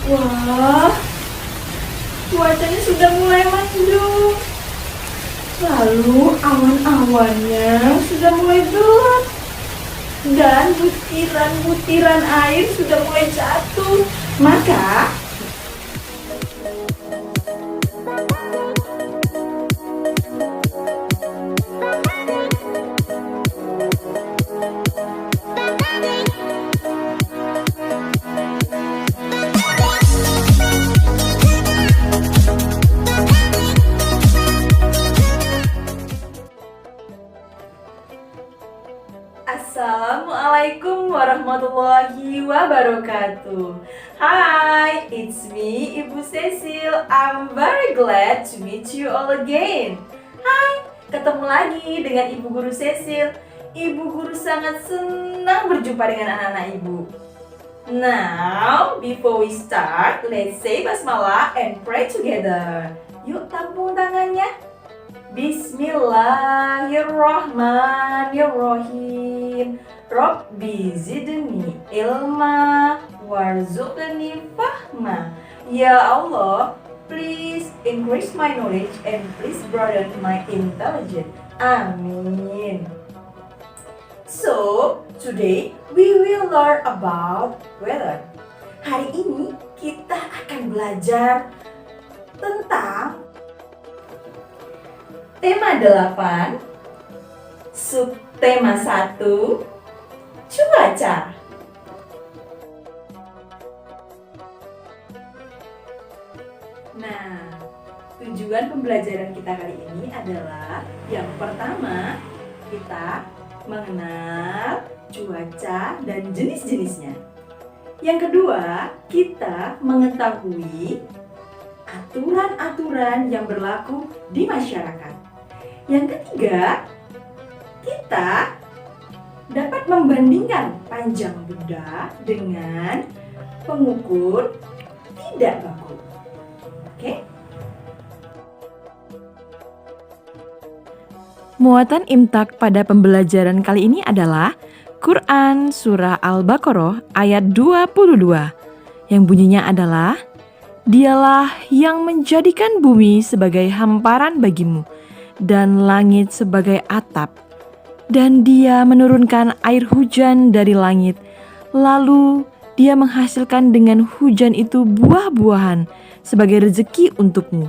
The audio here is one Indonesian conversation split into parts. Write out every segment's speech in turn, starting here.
Wah, cuacanya sudah mulai mendung. Lalu awan-awannya sudah mulai gelap. Dan butiran-butiran air sudah mulai jatuh. Maka Assalamualaikum warahmatullahi wabarakatuh. Hi, it's me, Ibu Cecil. I'm very glad to meet you all again. Hai, ketemu lagi dengan Ibu Guru Cecil. Ibu Guru sangat senang berjumpa dengan anak-anak Ibu. Now, before we start, let's say basmalah and pray together. Yuk tampung tangannya. Bismillahirrahmanirrahim. Rabbi zidni ilma warzuqni fahma. Ya Allah, please increase my knowledge and please broaden my intelligence. Amin. So, today we will learn about weather. Hari ini kita akan belajar tentang tema 8, subtema 1, cuaca. Nah, tujuan pembelajaran kita kali ini adalah yang pertama, kita mengenal cuaca dan jenis-jenisnya. Yang kedua, kita mengetahui aturan-aturan yang berlaku di masyarakat. Yang ketiga, kita dapat membandingkan panjang benda dengan pengukur tidak baku. Oke? Muatan imtak pada pembelajaran kali ini adalah Quran Surah Al-Baqarah ayat 22 yang bunyinya adalah Dialah yang menjadikan bumi sebagai hamparan bagimu dan langit sebagai atap. Dan dia menurunkan air hujan dari langit, lalu dia menghasilkan dengan hujan itu buah-buahan sebagai rezeki untukmu.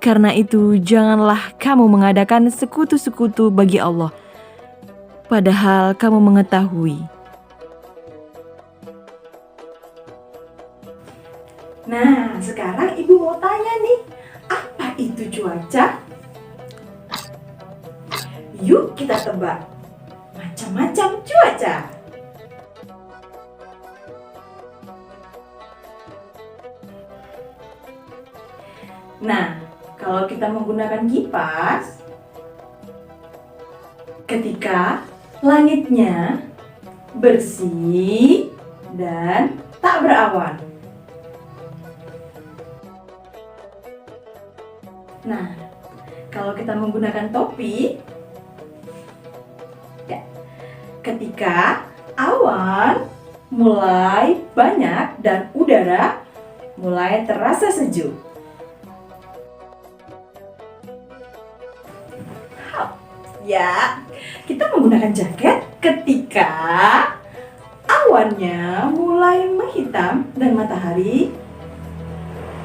Karena itu janganlah kamu mengadakan sekutu-sekutu bagi Allah, padahal kamu mengetahui. Nah, sekarang Ibu mau tanya nih, apa itu cuaca? Yuk kita tebak macam-macam cuaca. Nah, kalau kita menggunakan kipas, ketika langitnya bersih dan tak berawan. Nah, kalau kita menggunakan topi, ya, ketika awan mulai banyak dan udara mulai terasa sejuk. Ya, kita menggunakan jaket ketika awannya mulai menghitam dan matahari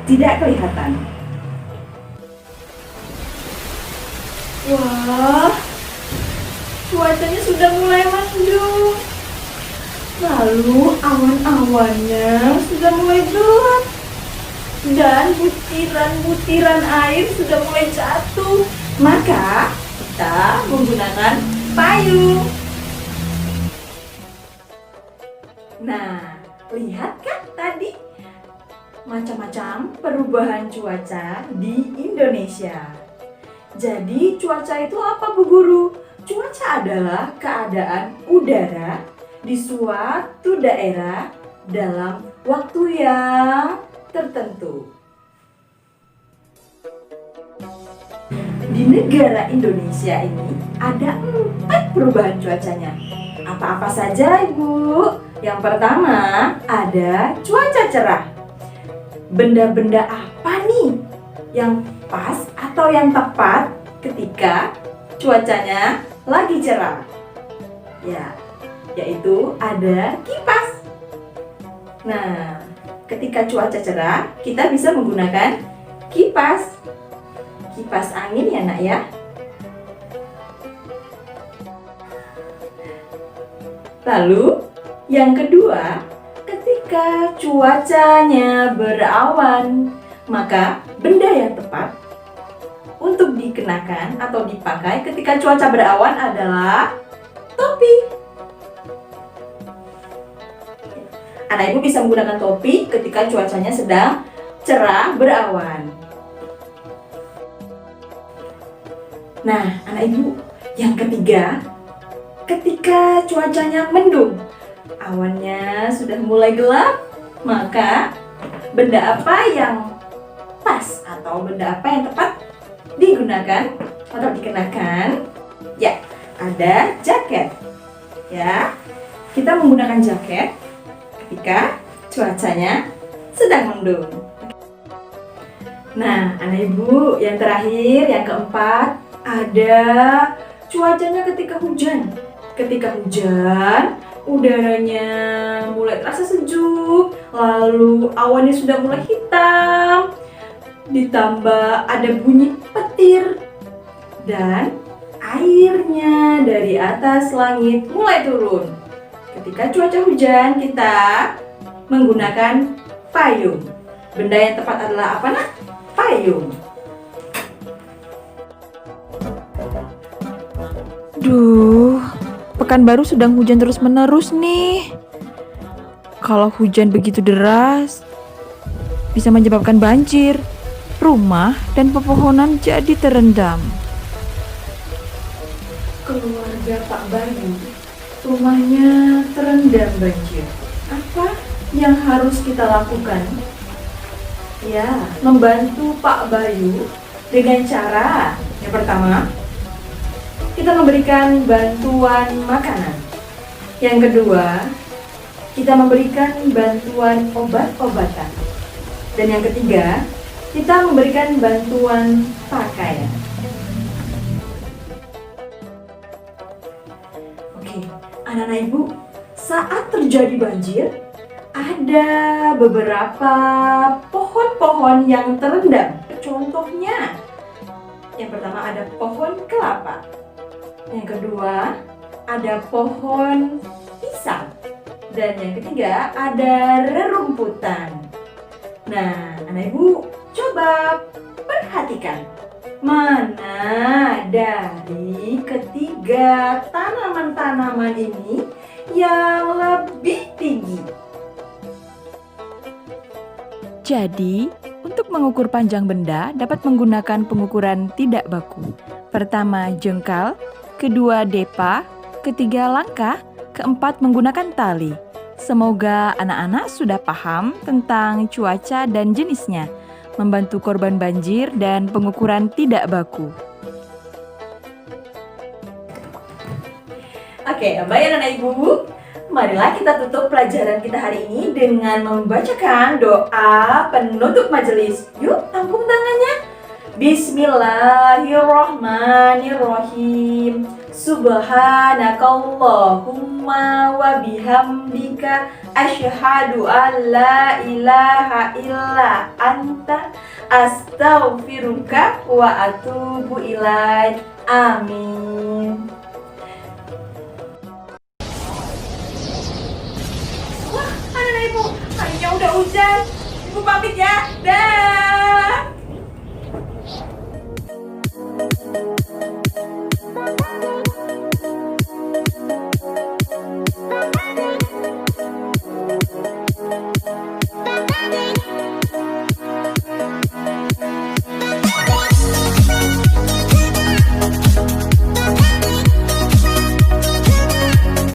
tidak kelihatan. Wah, cuacanya sudah mulai mendung. Lalu awan-awannya sudah mulai gelap. Dan butiran-butiran air sudah mulai jatuh. Maka kita menggunakan payung. Nah, lihat kan tadi macam-macam perubahan cuaca di Indonesia. Jadi cuaca itu apa, Bu Guru? Cuaca adalah keadaan udara di suatu daerah dalam waktu yang tertentu. Di negara Indonesia ini ada 4 perubahan cuacanya. Apa-apa saja, Ibu? Yang pertama ada cuaca cerah. benda-benda apa nih yang pas atau yang tepat ketika cuacanya lagi cerah? Ya, yaitu ada kipas. Nah, ketika cuaca cerah, kita bisa menggunakan kipas. Kipas angin ya, Nak ya. Lalu, yang kedua, ketika cuacanya berawan, maka benda yang tepat untuk dikenakan atau dipakai ketika cuaca berawan adalah topi. Anak ibu bisa menggunakan topi ketika cuacanya sedang cerah berawan. Nah, anak ibu, yang ketiga, ketika cuacanya mendung, awannya sudah mulai gelap, maka benda apa yang pas atau benda apa yang tepat digunakan atau dikenakan? Ya, ada jaket. Ya, kita menggunakan jaket ketika cuacanya sedang mendung. Nah, anak ibu, yang terakhir, yang keempat, ada cuacanya ketika hujan. Ketika hujan, udaranya mulai terasa sejuk, lalu awannya sudah mulai hitam, ditambah ada bunyi petir, dan airnya dari atas langit mulai turun. Ketika cuaca hujan, kita menggunakan payung. Benda yang tepat adalah apa, Nak? Payung. Duh, Pekanbaru sedang hujan terus-menerus nih. Kalau hujan begitu deras, bisa menyebabkan banjir. Rumah dan pepohonan jadi terendam. Keluarga Pak Bayu, rumahnya terendam banjir. Apa yang harus kita lakukan? Ya, membantu Pak Bayu dengan cara yang pertama, kita memberikan bantuan makanan. Yang kedua, kita memberikan bantuan obat-obatan. Dan yang ketiga, kita memberikan bantuan pakaian. Oke, anak-anak ibu, saat terjadi banjir, ada beberapa pohon-pohon yang terendam. Contohnya, yang pertama ada pohon kelapa. Yang kedua, ada pohon pisang. Dan yang ketiga, ada rerumputan. Nah, anak ibu, coba perhatikan. Mana dari ketiga tanaman-tanaman ini yang lebih tinggi? Jadi, untuk mengukur panjang benda dapat menggunakan pengukuran tidak baku. Pertama, jengkal, kedua, depa, ketiga, langkah, keempat, menggunakan tali. Semoga anak-anak sudah paham tentang cuaca dan jenisnya, membantu korban banjir dan pengukuran tidak baku. Oke, baik anak ibu, marilah kita tutup pelajaran kita hari ini dengan membacakan doa penutup majelis. Yuk, tampung tangannya. Bismillahirrahmanirrahim. Subhanakallahumma wa bihamdika asyhadu an la ilaha illa anta astaghfiruka wa atubu ilaik. Amin. Wah, anak-anak ibu, akhirnya udah hujan. Ibu pamit ya. Dah.